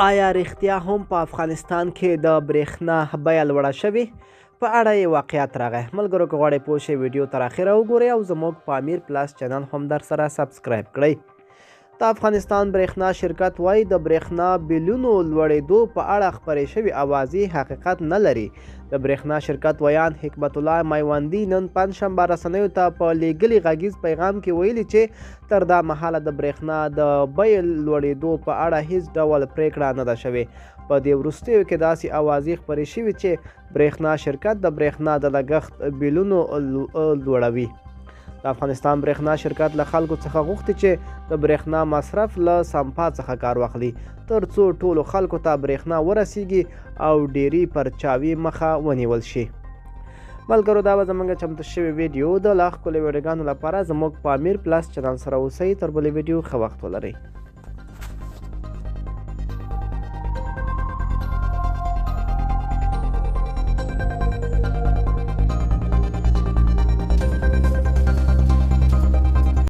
آیا رښتیا هم په افغانستان کې د برېښنا بیه لوړه شوې؟ په اړه یې واقعیت راغی. ملګرو که غواړئ پوه شئ ویډیو تر اخره وګورئ او زموږ په امیر پلس چینل هم در سره سبسکرایب کړئ. د افغانستان برېښنا شرکت وایي د برېښنا بیلونو لوړېدو په اړه خپرې شوې اوازې حقیقت نه لري. د برېښنا شرکت ویان حکمت الله میوندي نن پنجشنبه رسنیو ته په لیږلي غږیز پیغام کې ویلي چې تر دا مهاله د برېښنا د بیې لوړېدو په اړه هیڅ ډول پرېکړه نه ده شوې. په دې وروستیو کې داسې اوازې خپرې شوې چې برېښنا شرکت د برېښنا د لګښت بیلونو لوړوي. د افغانستان برېښنا شرکت له خلکو څخه غوښتي چې د برېښنا مصرف له سمپا څخه کار واخلي تر څو ټولو خلکو ته برېښنا ورسیږي او ډیری پر چاوي مخه ونیول شي. ملګرو دا به زموږ چمتو شوې ویډیو د لا ښکلې ویډیوګانو لپاره زموږ په امیر پلس چینل سره اوسئ. تر بلې ویډیو ښه وخت ولرئ.